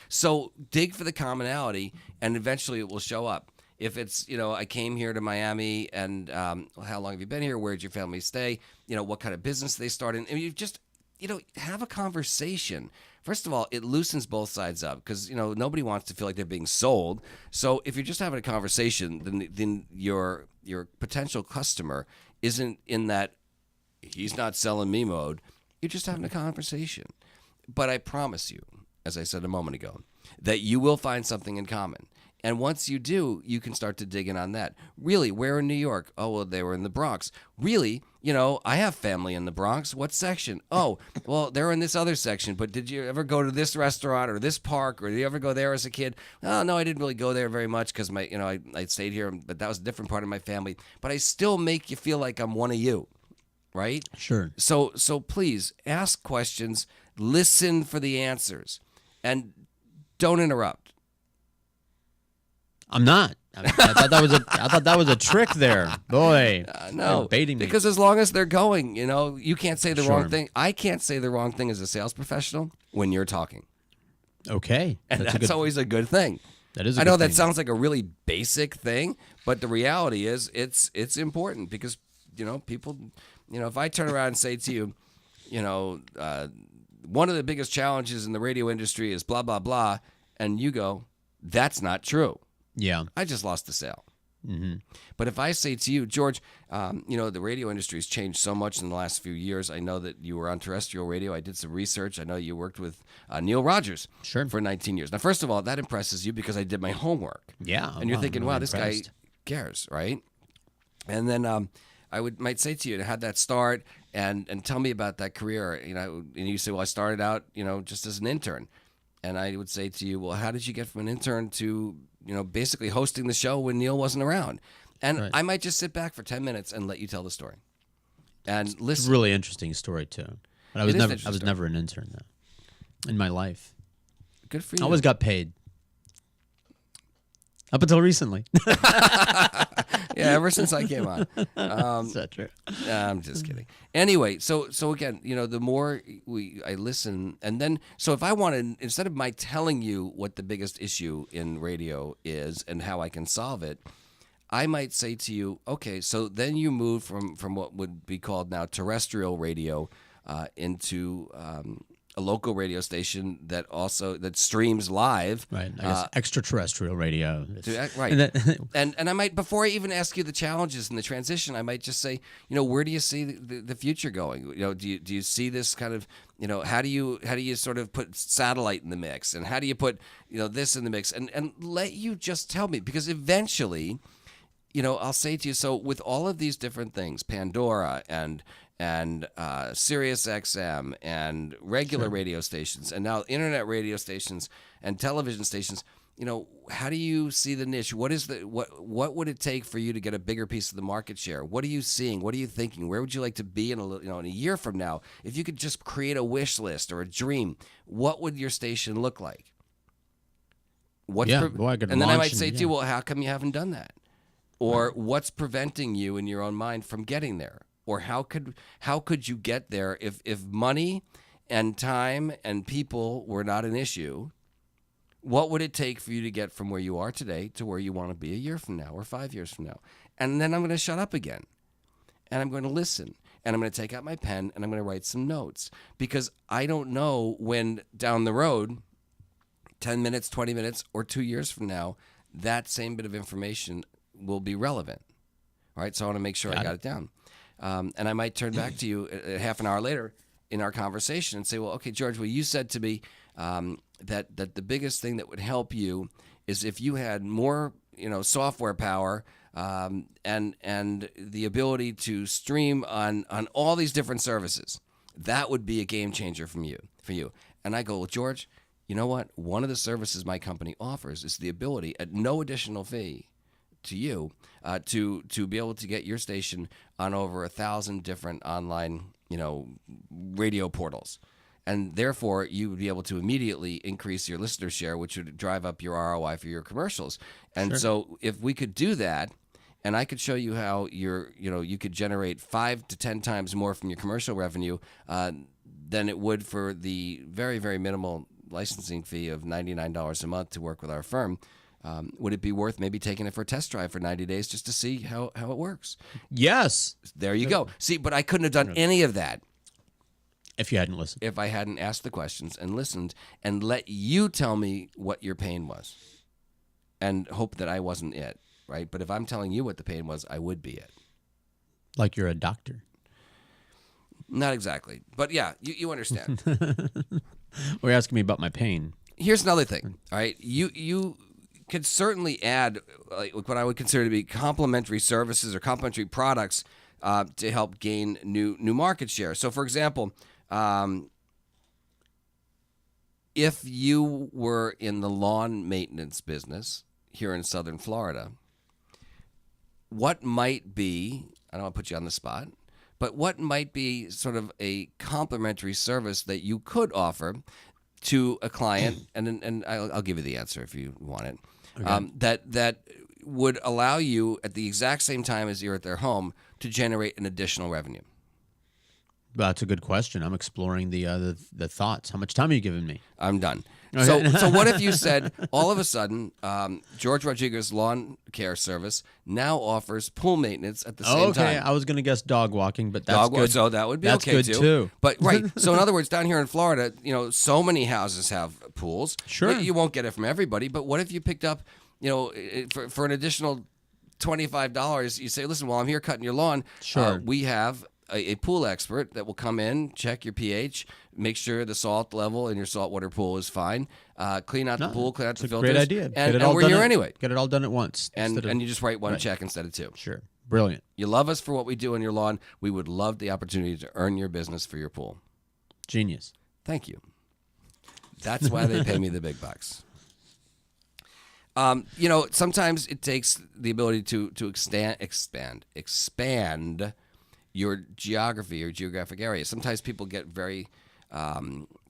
So dig for the commonality, and eventually it will show up. If it's, I came here to Miami, and how long have you been here? Where did your family stay? What kind of business they started? And you just, have a conversation. First of all, it loosens both sides up because, nobody wants to feel like they're being sold. So if you're just having a conversation, then your potential customer isn't in that he's not selling me mode. You're just having a conversation. But I promise you, as I said a moment ago, that you will find something in common. And once you do, you can start to dig in on that. Really, where in New York? Oh, well, they were in the Bronx. Really? I have family in the Bronx. What section? Oh, well, they're in this other section. But did you ever go to this restaurant or this park? Or did you ever go there as a kid? Oh, no, I didn't really go there very much because I stayed here, but that was a different part of my family. But I still make you feel like I'm one of you, right? Sure. So please ask questions, listen for the answers, and don't interrupt. I'm not. I thought that was a trick there. Boy, no, you're baiting me. Because as long as they're going, you can't say the Sure. wrong thing. I can't say the wrong thing as a sales professional when you're talking, Okay, and that's always a good thing. That is. I know that sounds like a really basic thing, but the reality is it's important because people, if I turn around and say to you, one of the biggest challenges in the radio industry is blah blah blah, and you go, that's not true. Yeah. I just lost the sale. Mm-hmm. But if I say to you, George, the radio industry has changed so much in the last few years. I know that you were on terrestrial radio. I did some research. I know you worked with Neil Rogers for 19 years. Now, first of all, that impresses you because I did my homework. Yeah. And you're thinking, I'm wow, impressed. this guy cares, right? And then I might say to you, how'd that start? And tell me about that career. And you say, well, I started out, just as an intern. And I would say to you, well, how did you get from an intern to basically hosting the show when Neil wasn't around? And Right. I might just sit back for 10 minutes and let you tell the story. And It's listen. a really interesting story too. But I was It is an never interesting story. never an intern though in my life. Good for I you. always got paid. Up until recently. Yeah, ever since I came on. Is that true? I'm just kidding. Anyway, so again, the more I listen, and then so if I want to, instead of my telling you what the biggest issue in radio is and how I can solve it, I might say to you, okay, so then you move from what would be called now terrestrial radio into a local radio station that streams live. Right. I guess extraterrestrial radio. Right. And I might, before I even ask you the challenges and the transition, I might just say, where do you see the future going? Do you see this kind of, how do you sort of put satellite in the mix, and how do you put, this in the mix, and let you just tell me, because eventually, I'll say to you, so with all of these different things, Pandora and Sirius XM and regular radio stations, and now internet radio stations and television stations, how do you see the niche? What would it take for you to get a bigger piece of the market share? What are you seeing? What are you thinking? Where would you like to be in a year from now? If you could just create a wish list or a dream, what would your station look like? And then I might say to you, well, how come you haven't done that? Or what's preventing you in your own mind from getting there? Or how could you get there if money and time and people were not an issue? What would it take for you to get from where you are today to where you want to be a year from now or 5 years from now? And then I'm going to shut up again, and I'm going to listen, and I'm going to take out my pen, and I'm going to write some notes, because I don't know when down the road, 10 minutes, 20 minutes, or 2 years from now, that same bit of information will be relevant. All right, so I want to make sure I got it down. And I might turn back to you half an hour later in our conversation and say, well, okay, George, you said to me that the biggest thing that would help you is if you had more, software power and the ability to stream on all these different services. That would be a game changer for you. And I go, well, George, you know what? One of the services my company offers is the ability at no additional fee to you to be able to get your station on over 1,000 different online, radio portals. And therefore, you would be able to immediately increase your listener share, which would drive up your ROI for your commercials. And so if we could do that, and I could show you how you could generate 5 to 10 times more from your commercial revenue than it would for the very, very minimal licensing fee of $99 a month to work with our firm. Would it be worth maybe taking it for a test drive for 90 days just to see how it works? Yes. There you go. See, but I couldn't have done any of that if you hadn't listened. If I hadn't asked the questions and listened and let you tell me what your pain was and hope that I wasn't it, right? But if I'm telling you what the pain was, I would be it. Like you're a doctor. Not exactly. But yeah, you understand. Well, you're asking me about my pain. Here's another thing, all right? You could certainly add like what I would consider to be complementary services or complementary products to help gain new market share. So, for example, if you were in the lawn maintenance business here in Southern Florida, what might be, I don't want to put you on the spot, but what might be sort of a complementary service that you could offer to a client, and I'll give you the answer if you want it, okay. That would allow you at the exact same time as you're at their home to generate an additional revenue? That's a good question. I'm exploring the thoughts. How much time are you giving me? I'm done. Okay. So what if you said, all of a sudden, George Rodriguez Lawn Care Service now offers pool maintenance at the same time? Okay, I was going to guess dog walking, but that's good. So that would be that's okay good too. But right, so in other words, down here in Florida, so many houses have pools. Sure. You won't get it from everybody, but what if you picked up, for an additional $25, you say, listen, while I'm here cutting your lawn, we have a pool expert that will come in, check your pH, make sure the salt level in your saltwater pool is fine, clean out the pool, clean out the filters. Great idea. And we're here anyway. Get it all done at once. And you just write one check instead of two. Sure. Brilliant. You love us for what we do on your lawn. We would love the opportunity to earn your business for your pool. Genius. Thank you. That's why they pay me the big bucks. Sometimes it takes the ability to expand your geography or geographic area. Sometimes people get very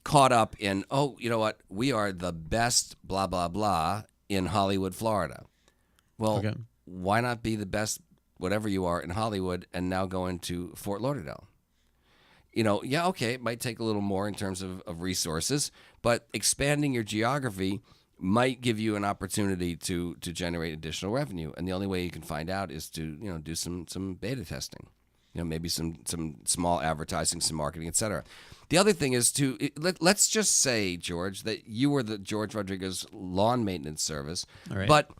caught up in, you know what, we are the best blah, blah, blah in Hollywood, Florida. Well, why not be the best whatever you are in Hollywood and now go into Fort Lauderdale? It might take a little more in terms of resources, but expanding your geography might give you an opportunity to generate additional revenue. And the only way you can find out is to do some beta testing, maybe some small advertising, some marketing, etc. The other thing is let's just say, George, that you were the George Rodriguez lawn maintenance service, but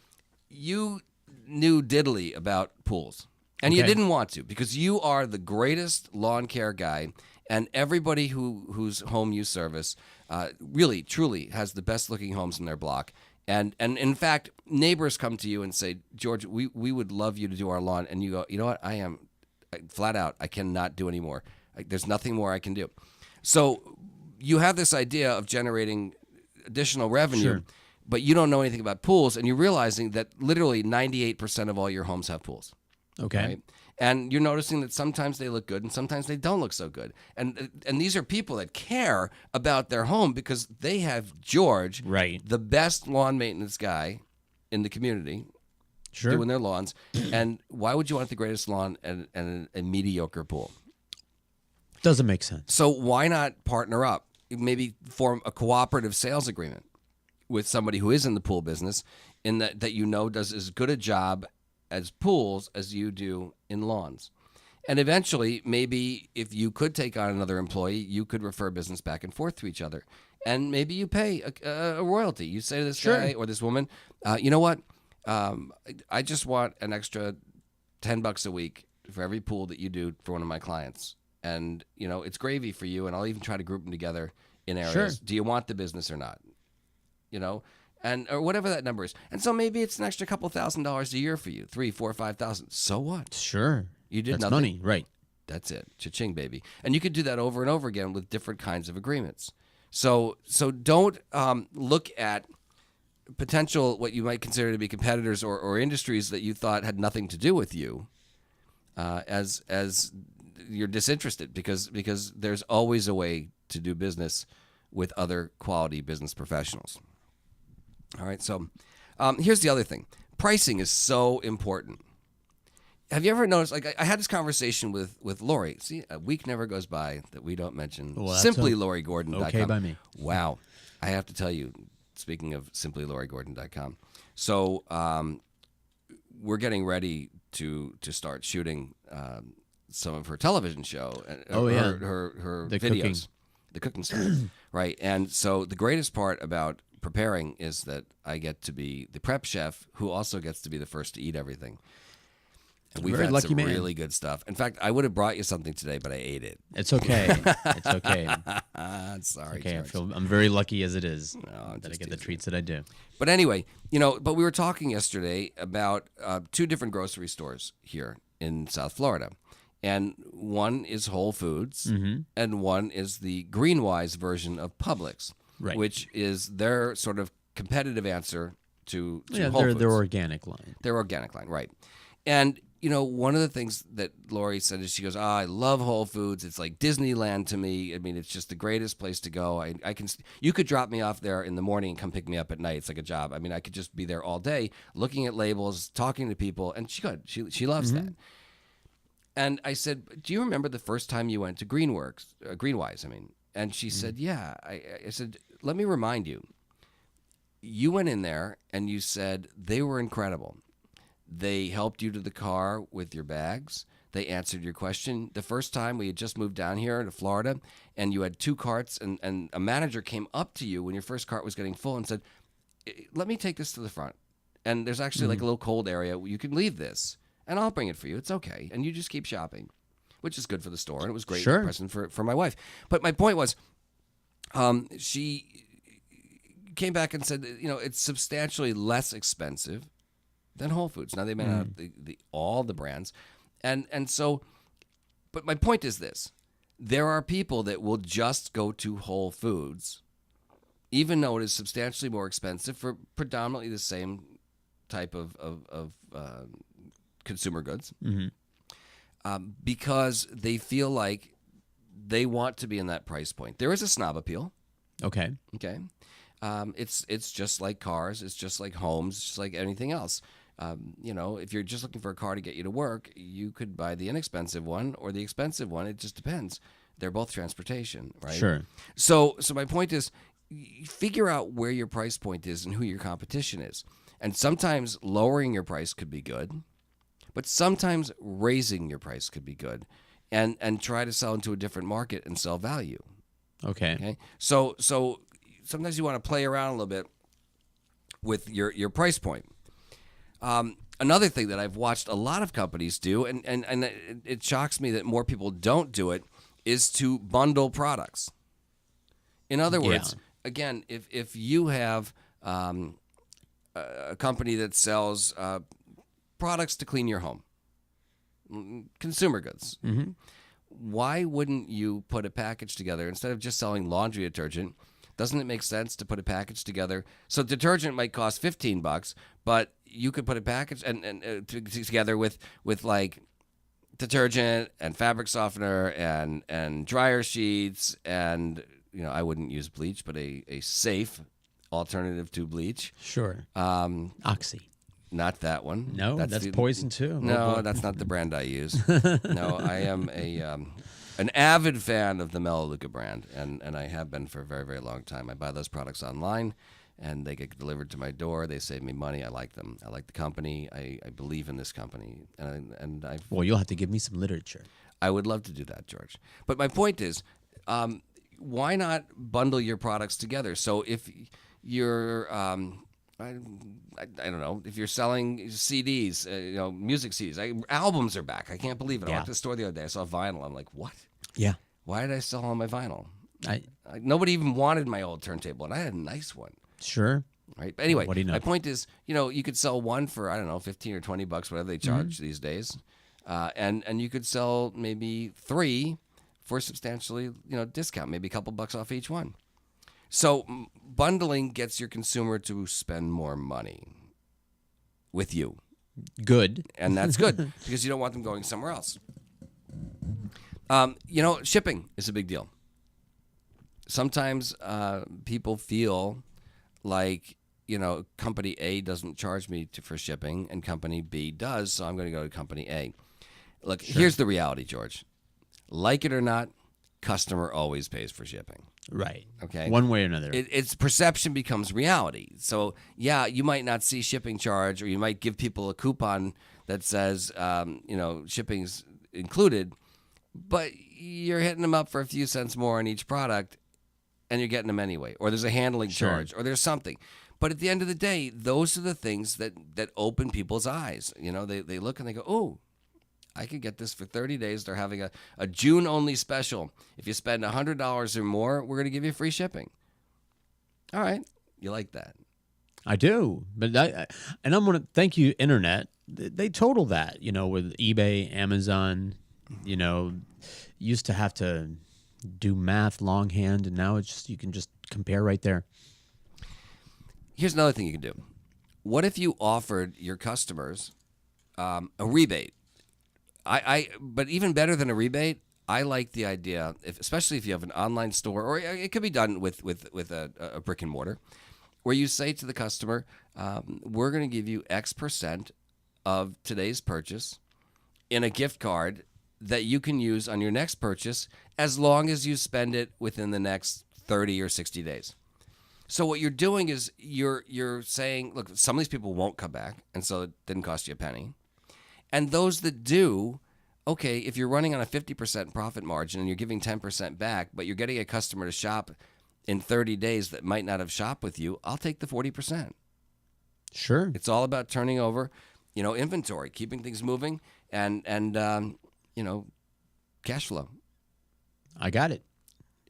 you knew diddly about pools. And you didn't want to, because you are the greatest lawn care guy, and everybody whose home you service really, truly has the best looking homes in their block. And in fact, neighbors come to you and say, George, we would love you to do our lawn. And you go, you know what? I am flat out. I cannot do anymore. There's nothing more I can do. So you have this idea of generating additional revenue, but you don't know anything about pools, and you're realizing that literally 98% of all your homes have pools. Okay. Right? And you're noticing that sometimes they look good and sometimes they don't look so good. And these are people that care about their home because they have George, the best lawn maintenance guy in the community, doing their lawns. And why would you want the greatest lawn and a mediocre pool? Doesn't make sense. So why not partner up? Maybe form a cooperative sales agreement with somebody who is in the pool business, in that does as good a job as pools as you do in lawns. And eventually, maybe if you could take on another employee, you could refer business back and forth to each other. And maybe you pay a royalty. You say to this guy or this woman, you know what? I just want an extra $10 a week for every pool that you do for one of my clients. And, it's gravy for you, and I'll even try to group them together in areas. Do you want the business or not? Or whatever that number is. And so maybe it's an extra couple $1,000s a year for you, $3,000, $4,000, $5,000. So what? Sure. You did That's nothing. money, right? That's it. Cha-ching, baby. And you could do that over and over again with different kinds of agreements. So don't look at potential, what you might consider to be competitors or industries that you thought had nothing to do with you, as you're disinterested, because there's always a way to do business with other quality business professionals. All right, so here's the other thing. Pricing is so important. Have you ever noticed, I had this conversation with Lori. See, a week never goes by that we don't mention SimplyLoriGordon.com. Okay by me. Wow. I have to tell you, speaking of SimplyLoriGordon.com, so we're getting ready to start shooting some of her television show. Her the videos. The cooking stuff. Right, and so the greatest part about preparing is that I get to be the prep chef who also gets to be the first to eat everything. And we've had some really good stuff. In fact, I would have brought you something today, but I ate it. It's okay. It's okay. Sorry. Okay, I'm very lucky as it is that I get the treats that I do. But anyway, but we were talking yesterday about two different grocery stores here in South Florida. And one is Whole Foods, and one is the Greenwise version of Publix, which is their sort of competitive answer to Whole Foods. Their organic line. Their organic line, right. And, one of the things that Lori said is she goes, I love Whole Foods. It's like Disneyland to me. I mean, it's just the greatest place to go. You could drop me off there in the morning and come pick me up at night. It's like a job. I mean, I could just be there all day looking at labels, talking to people, and she could. She loves that. And I said, do you remember the first time you went to Greenwise? And she said, yeah. I said, let me remind you. You went in there and you said they were incredible. They helped you to the car with your bags. They answered your question. The first time we had just moved down here to Florida, and you had 2 carts, and a manager came up to you when your first cart was getting full and said, let me take this to the front. And there's actually like a little cold area. You can leave this. And I'll bring it for you. It's okay. And you just keep shopping, which is good for the store. And it was great present for my wife. But my point was, she came back and said, it's substantially less expensive than Whole Foods. Now, they may not have all the brands. And so, but my point is this. There are people that will just go to Whole Foods, even though it is substantially more expensive for predominantly the same type of consumer goods, because they feel like they want to be in that price point. There is a snob appeal. Okay. It's just like cars. It's just like homes. It's just like anything else. If you're just looking for a car to get you to work, you could buy the inexpensive one or the expensive one. It just depends. They're both transportation, right? Sure. So my point is, figure out where your price point is and who your competition is. And sometimes lowering your price could be good, but sometimes raising your price could be good, and try to sell into a different market and sell value. Okay. So sometimes you want to play around a little bit with your price point. Another thing that I've watched a lot of companies do, and it shocks me that more people don't do it, is to bundle products. In other words, again, if you have a company that sells products to clean your home, consumer goods, why wouldn't you put a package together instead of just selling laundry detergent? Doesn't it make sense to put a package together? So detergent might cost $15, but you could put a package and together with like detergent and fabric softener and dryer sheets, and I wouldn't use bleach, but a safe alternative to bleach. Sure. Oxy. Not that one. No, that's poison too. No, that's not the brand I use. No, I am an avid fan of the Melaleuca brand, and I have been for a very, very long time. I buy those products online, and they get delivered to my door. They save me money. I like them. I like the company. I believe in this company, and I. Well, you'll have to give me some literature. I would love to do that, George. But my point is, why not bundle your products together? So if you're I don't know, if you're selling CDs, music CDs. Albums are back. I can't believe it. I went to the store the other day. I saw vinyl. I'm like, what? Yeah. Why did I sell all my vinyl? Nobody even wanted my old turntable, and I had a nice one. Sure. Right. But anyway, what do you know? My point is, you could sell one for, I don't know, $15 or $20, whatever they charge these days. And you could sell maybe 3 for substantially, discount, maybe a couple bucks off each one. So bundling gets your consumer to spend more money with you. Good. And that's good because you don't want them going somewhere else. Shipping is a big deal. Sometimes people feel like, company A doesn't charge me for shipping and company B does, so I'm going to go to company A. Look, Here's the reality, George. Like it or not, customer always pays for shipping. Right. Okay. One way or another. Its perception becomes reality. So, you might not see shipping charge, or you might give people a coupon that says, shipping's included, but you're hitting them up for a few cents more on each product, and you're getting them anyway. Or there's a handling charge, or there's something. But at the end of the day, those are the things that open people's eyes. They look and they go, oh, I could get this for 30 days. They're having a June-only special. If you spend $100 or more, we're going to give you free shipping. All right. You like that. I do. But I'm going to thank you, Internet. They total that, with eBay, Amazon, used to have to do math longhand, and now you can just compare right there. Here's another thing you can do. What if you offered your customers a rebate? But even better than a rebate, I like the idea, especially if you have an online store, or it could be done with a brick and mortar, where you say to the customer, we're going to give you X% of today's purchase in a gift card that you can use on your next purchase as long as you spend it within the next 30 or 60 days. So what you're doing is you're saying, look, some of these people won't come back, and so it didn't cost you a penny. And those that do, okay, if you're running on a 50% profit margin and you're giving 10% back, but you're getting a customer to shop in 30 days that might not have shopped with you, I'll take the 40%. Sure. It's all about turning over, inventory, keeping things moving, and cash flow. I got it.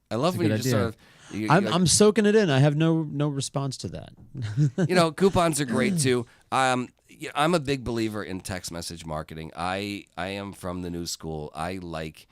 I love when you just sort of... I'm soaking it in. I have no response to that. Coupons are great too. I'm a big believer in text message marketing. I am from the new school. I like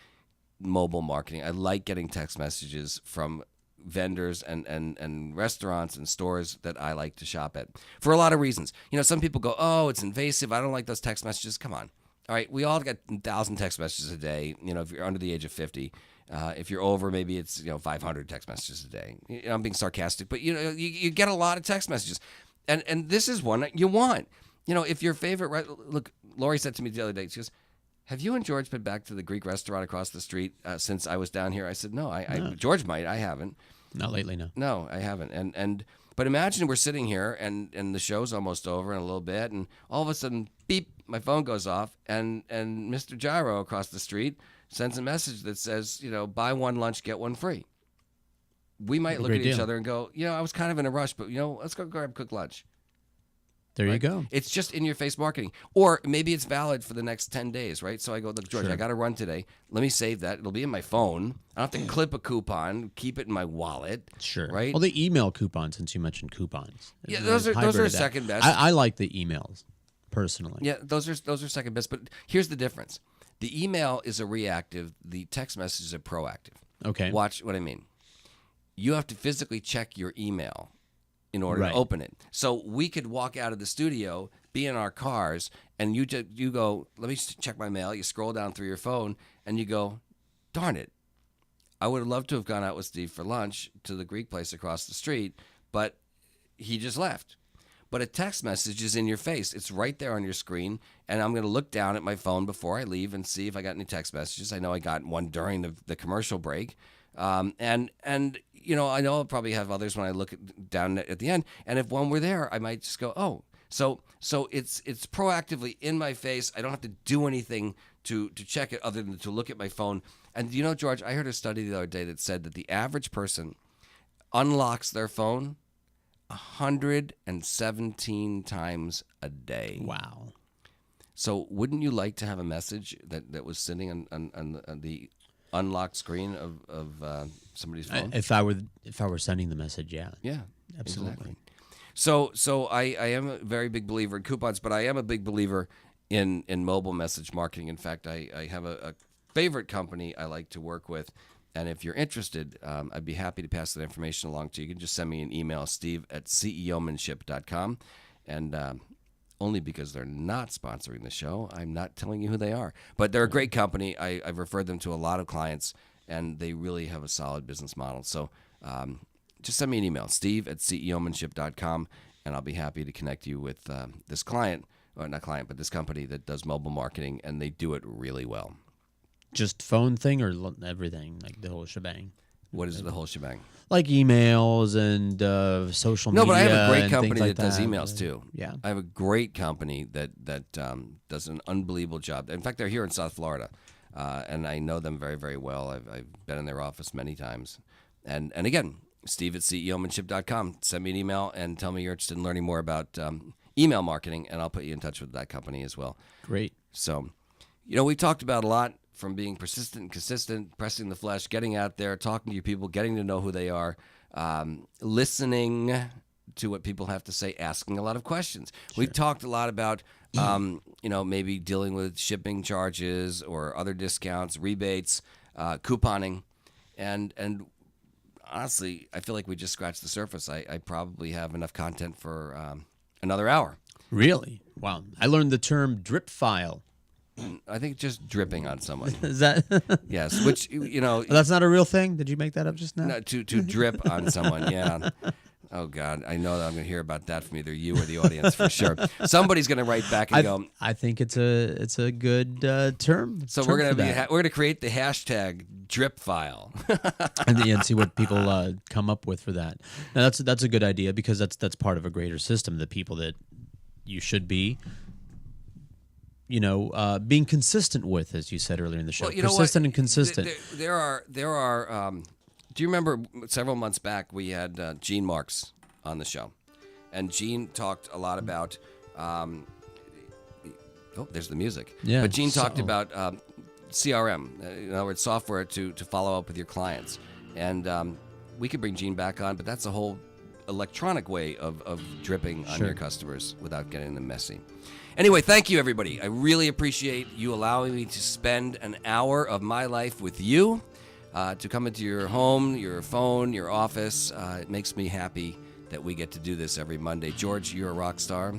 mobile marketing. I like getting text messages from vendors and restaurants and stores that I like to shop at for a lot of reasons. Some people go, oh, it's invasive. I don't like those text messages. Come on. All right, we all get 1,000 text messages a day. If you're under the age of 50, if you're over, maybe it's 500 text messages a day. I'm being sarcastic, but you get a lot of text messages, and this is one that you want. If your favorite, look, Lori said to me the other day, she goes, "Have you and George been back to the Greek restaurant across the street since I was down here?" I said, "No, George might, I haven't." Not lately, no. No, I haven't. But imagine we're sitting here and the show's almost over in a little bit, and all of a sudden, beep, my phone goes off, and Mr. Gyro across the street sends a message that says, buy one lunch, get one free. We might look at each other and go, I was kind of in a rush, but let's go grab quick lunch. There you go. It's just in-your-face marketing. Or maybe it's valid for the next 10 days, right? So I go, look, George, I got to run today. Let me save that. It'll be in my phone. I don't have to clip a coupon, keep it in my wallet. Sure. Right? Well, the email coupons, since you mentioned coupons. Yeah, those are second best. I like the emails, personally. Yeah, those are second best. But here's the difference. The email is a reactive. The text message is a proactive. Okay. Watch what I mean. You have to physically check your email in order to open it. So we could walk out of the studio, be in our cars, and you go, let me check my mail. You scroll down through your phone, and you go, darn it. I would have loved to have gone out with Steve for lunch to the Greek place across the street, but he just left. But a text message is in your face. It's right there on your screen, and I'm going to look down at my phone before I leave and see if I got any text messages. I know I got one during the commercial break. I know I'll probably have others when I look down at the end. And if one were there, I might just go, oh. So it's proactively in my face. I don't have to do anything to check it other than to look at my phone. And George, I heard a study the other day that said that the average person unlocks their phone 117 times a day. Wow. So wouldn't you like to have a message that was sitting on the unlocked screen of somebody's phone? If I were sending the message, yeah. Yeah, absolutely. Exactly. So I am a very big believer in coupons, but I am a big believer in mobile message marketing. In fact, I have a favorite company I like to work with, and if you're interested, I'd be happy to pass that information along to you. You can just send me an email, steve@CEOmanship.com, and only because they're not sponsoring the show, I'm not telling you who they are. But they're a great company. I've referred them to a lot of clients, and they really have a solid business model. So just send me an email, steve@CEOmanship.com, and I'll be happy to connect you with this client, or not client, but this company that does mobile marketing, and they do it really well. Just phone thing or everything, like the whole shebang? What is the whole shebang? Like emails and social media. No, but I have a great company like that does emails too. Yeah. I have a great company that does an unbelievable job. In fact, they're here in South Florida, and I know them very, very well. I've been in their office many times. And again, steve@CEOmanship.com. Send me an email and tell me you're interested in learning more about email marketing, and I'll put you in touch with that company as well. Great. So, we talked about a lot, from being persistent and consistent, pressing the flesh, getting out there, talking to your people, getting to know who they are, listening to what people have to say, asking a lot of questions. Sure. We've talked a lot about, maybe dealing with shipping charges or other discounts, rebates, couponing, and honestly, I feel like we just scratched the surface. I probably have enough content for another hour. Really? Wow. I learned the term drip file. I think just dripping on someone. Is that? Yes, which, That's not a real thing? Did you make that up just now? No, to drip on someone, yeah. Oh, God, I know that I'm going to hear about that from either you or the audience for sure. Somebody's going to write back and go. I think it's a good term. So we're going to create the hashtag drip file. and see what people come up with for that. Now, that's a good idea, because that's part of a greater system. The people that you should be, being consistent with, as you said earlier in the show. Well, persistent and consistent. There are. Do you remember several months back we had Gene Marks on the show, and Gene talked a lot about. There's the music. Yeah. But Gene talked about CRM, in other words, software to follow up with your clients, and we could bring Gene back on, but that's a whole electronic way of dripping on your customers without getting them messy. Anyway, thank you, everybody. I really appreciate you allowing me to spend an hour of my life with you, to come into your home, your phone, your office. It makes me happy that we get to do this every Monday. George, you're a rock star.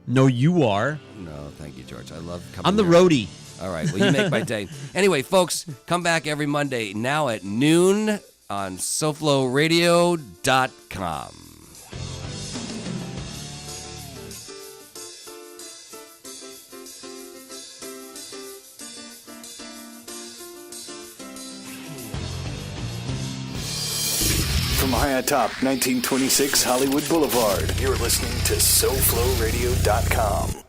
No, you are. No, thank you, George. I love coming I'm the here. roadie. All right. Well, you make my day. Anyway, folks, come back every Monday now at noon on SoFloRadio.com. from high atop 1926 Hollywood Boulevard, you're listening to SoFloRadio.com.